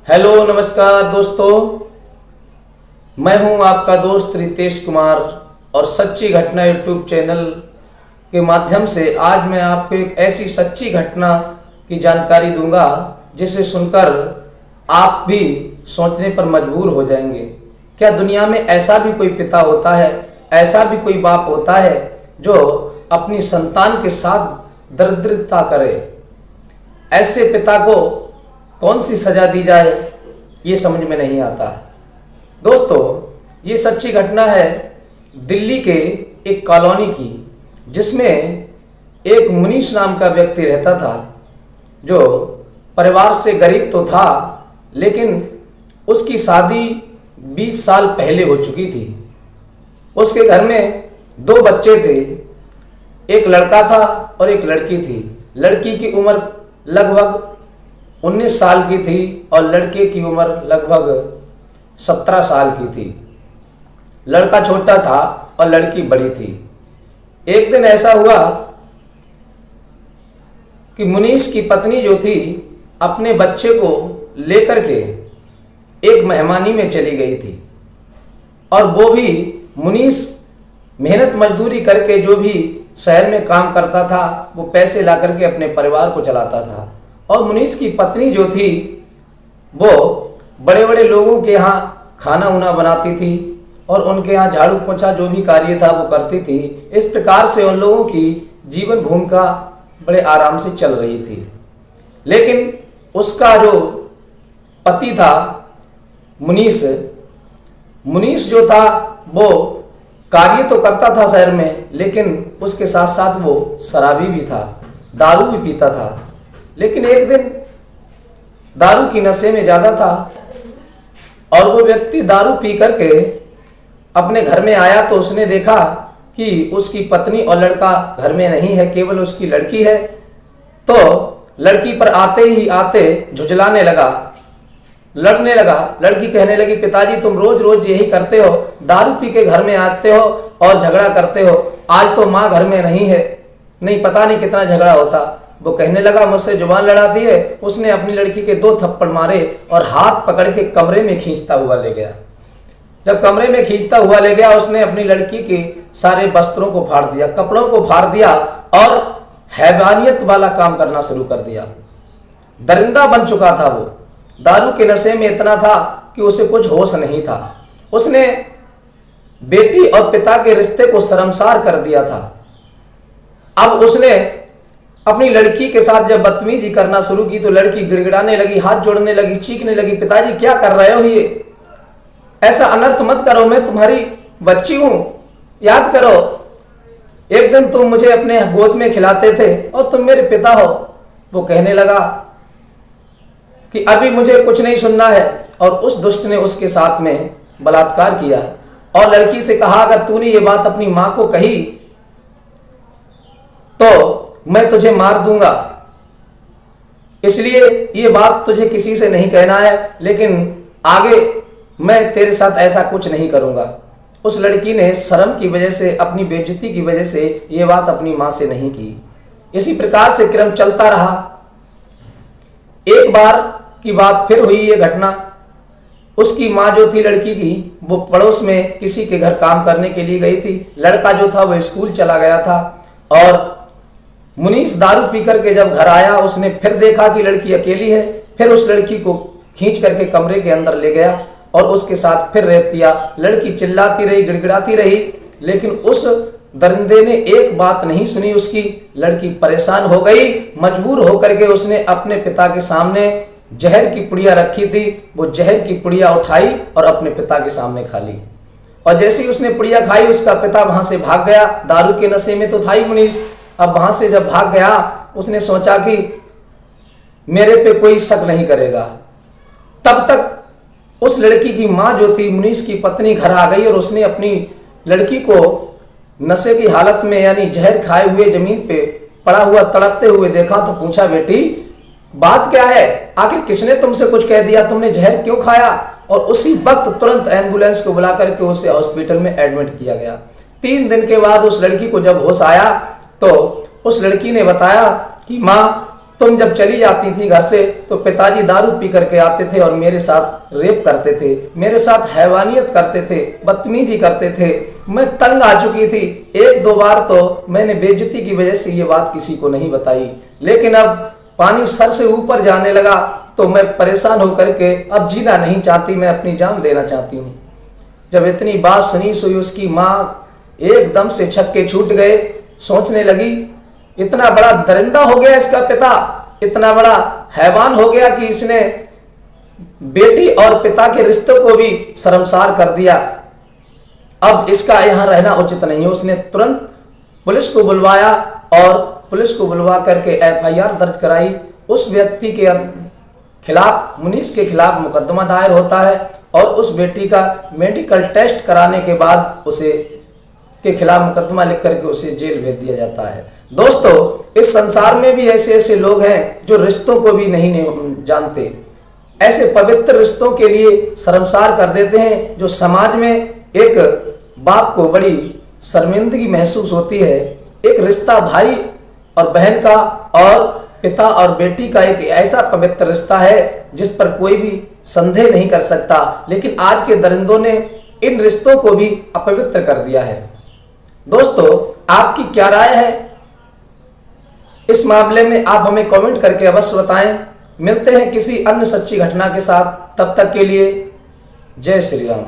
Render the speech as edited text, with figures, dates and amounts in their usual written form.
Hello नमस्कार दोस्तों, मैं हूं आपका दोस्त रितेश कुमार और सच्ची घटना यूट्यूब चैनल के माध्यम से आज मैं आपको एक ऐसी सच्ची घटना की जानकारी दूंगा जिसे सुनकर आप भी सोचने पर मजबूर हो जाएंगे। क्या दुनिया में ऐसा भी कोई पिता होता है, ऐसा भी कोई बाप होता है जो अपनी संतान के साथ दरिद्रता करे? ऐसे पिता को कौन सी सजा दी जाए ये समझ में नहीं आता। दोस्तों, ये सच्ची घटना है दिल्ली के एक कॉलोनी की, जिसमें एक मुनीश नाम का व्यक्ति रहता था जो परिवार से गरीब तो था, लेकिन उसकी शादी 20 साल पहले हो चुकी थी। उसके घर में 2 बच्चे थे, एक लड़का था और एक लड़की थी। लड़की की उम्र लगभग 19 साल की थी और लड़के की उम्र लगभग 17 साल की थी। लड़का छोटा था और लड़की बड़ी थी। एक दिन ऐसा हुआ कि मुनीश की पत्नी जो थी अपने बच्चे को लेकर के एक मेहमानी में चली गई थी, और वो भी मुनीश मेहनत मजदूरी करके जो भी शहर में काम करता था वो पैसे ला करके अपने परिवार को चलाता था। और मुनीश की पत्नी जो थी वो बड़े बड़े लोगों के यहाँ खाना उना बनाती थी और उनके यहाँ झाड़ू पोछा जो भी कार्य था वो करती थी। इस प्रकार से उन लोगों की जीवन भूमिका बड़े आराम से चल रही थी। लेकिन उसका जो पति था मुनीश जो था वो कार्य तो करता था शहर में, लेकिन उसके साथ साथ वो शराबी भी था, दारू भी पीता था। लेकिन एक दिन दारू की नशे में ज्यादा था और वो व्यक्ति दारू पी करके अपने घर में आया तो उसने देखा कि उसकी पत्नी और लड़का घर में नहीं है, केवल उसकी लड़की है। तो लड़की पर आते ही आते झुझलाने लगा, लड़ने लगा। लड़की कहने लगी, पिताजी तुम रोज रोज यही करते हो, दारू पी के घर में आते हो और झगड़ा करते हो। आज तो माँ घर में नहीं है, नहीं पता नहीं कितना झगड़ा होता। वो कहने लगा, मुझसे जुबान लड़ाती है। उसने अपनी लड़की के 2 थप्पड़ मारे और हाथ पकड़ के कमरे में खींचता हुआ ले गया। जब कमरे में खींचता हुआ ले गया, उसने अपनी लड़की के सारे वस्त्रों को फाड़ दिया, कपड़ों को फाड़ दिया और हैवानियत वाला काम करना शुरू कर दिया। दरिंदा बन चुका था वो, दारू के नशे में इतना था कि उसे कुछ होश नहीं था। उसने बेटी और पिता के रिश्ते को शर्मसार कर दिया था। अब उसने अपनी लड़की के साथ जब बदतमीजी करना शुरू की तो लड़की गिड़गिड़ाने लगी, हाथ जोड़ने लगी, चीखने लगी, पिताजी क्या कर रहे हो, ये ऐसा अनर्थ मत करो, मैं तुम्हारी बच्ची हूं, याद करो एक दिन तुम मुझे अपने गोद में खिलाते थे और तुम मेरे पिता हो। वो कहने लगा कि अभी मुझे कुछ नहीं सुनना है, और उस दुष्ट ने उसके साथ में बलात्कार किया और लड़की से कहा, अगर तूने ये बात अपनी मां को कही तो मैं तुझे मार दूंगा, इसलिए ये बात तुझे किसी से नहीं कहना है, लेकिन आगे मैं तेरे साथ ऐसा कुछ नहीं करूंगा। उस लड़की ने शर्म की वजह से, अपनी बेइज्जती की वजह से ये बात अपनी मां से नहीं की। इसी प्रकार से क्रम चलता रहा। एक बार की बात फिर हुई ये घटना। उसकी मां जो थी लड़की की, वो पड़ोस में किसी के घर काम करने के लिए गई थी। लड़का जो था वो स्कूल चला गया था और मुनीश दारू पी करके जब घर आया उसने फिर देखा कि लड़की अकेली है। फिर उस लड़की को खींच करके कमरे के अंदर ले गया और उसके साथ फिर रेप किया। लड़की चिल्लाती रही, गिड़गिड़ाती रही, लेकिन उस दरिंदे ने एक बात नहीं सुनी उसकी। लड़की परेशान हो गई, मजबूर होकर के उसने अपने पिता के सामने जहर की पुड़िया रखी थी, वो जहर की पुड़िया उठाई और अपने पिता के सामने खा ली। और जैसे ही उसने पुड़िया खाई, उसका पिता वहां से भाग गया। दारू के नशे में तो था ही मुनीश। अब वहां से जब भाग गया, उसने सोचा कि मेरे पे कोई शक नहीं करेगा। तब तक उस लड़की की मां जो थी, मुनीश की पत्नी, घर आ गई और उसने अपनी लड़की को नशे की हालत में, यानी जहर खाए हुए जमीन पे पड़ा हुआ तड़पते हुए देखा तो पूछा, बेटी बात क्या है, आखिर किसने तुमसे कुछ कह दिया, तुमने जहर क्यों खाया? और उसी वक्त तुरंत एम्बुलेंस को बुला करके उसे हॉस्पिटल में एडमिट किया गया। 3 दिन के बाद उस लड़की को जब होश आया तो उस लड़की ने बताया कि माँ तुम जब चली जाती थी घर से तो पिताजी दारू पी करके आते थे और मेरे साथ रेप करते थे, मेरे साथ हैवानियत करते थे, बदतमीजी करते थे। मैं तंग आ चुकी थी। एक दो बार तो मैंने बेइज्जती की वजह से ये बात किसी को नहीं बताई, लेकिन अब पानी सर से ऊपर जाने लगा तो मैं परेशान होकर के अब जीना नहीं चाहती, मैं अपनी जान देना चाहती हूँ। जब इतनी बात सुनी सोई उसकी माँ एकदम से छक्के छूट गए। सोचने लगी इतना बड़ा दरिंदा हो गया इसका पिता, इतना बड़ा हैवान हो गया कि इसने बेटी और पिता के रिश्तों को भी शर्मसार कर दिया। अब इसका यहाँ रहना उचित नहीं है। उसने तुरंत पुलिस को बुलवाया और पुलिस को बुलवा करके एफआईआर दर्ज कराई। उस व्यक्ति के खिलाफ, मुनीस के खिलाफ मुकदमा दायर होता है और उस बेटी का मेडिकल टेस्ट कराने के बाद उसे के खिलाफ मुकदमा लिख करके उसे जेल भेज दिया जाता है। दोस्तों, इस संसार में भी ऐसे ऐसे लोग हैं जो रिश्तों को भी नहीं जानते, ऐसे पवित्र रिश्तों के लिए शर्मसार कर देते हैं, जो समाज में एक बाप को बड़ी शर्मिंदगी महसूस होती है। एक रिश्ता भाई और बहन का और पिता और बेटी का एक ऐसा पवित्र रिश्ता है जिस पर कोई भी संदेह नहीं कर सकता, लेकिन आज के दरिंदों ने इन रिश्तों को भी अपवित्र कर दिया है। दोस्तों, आपकी क्या राय है इस मामले में? आप हमें कमेंट करके अवश्य बताएं। मिलते हैं किसी अन्य सच्ची घटना के साथ, तब तक के लिए जय श्री राम।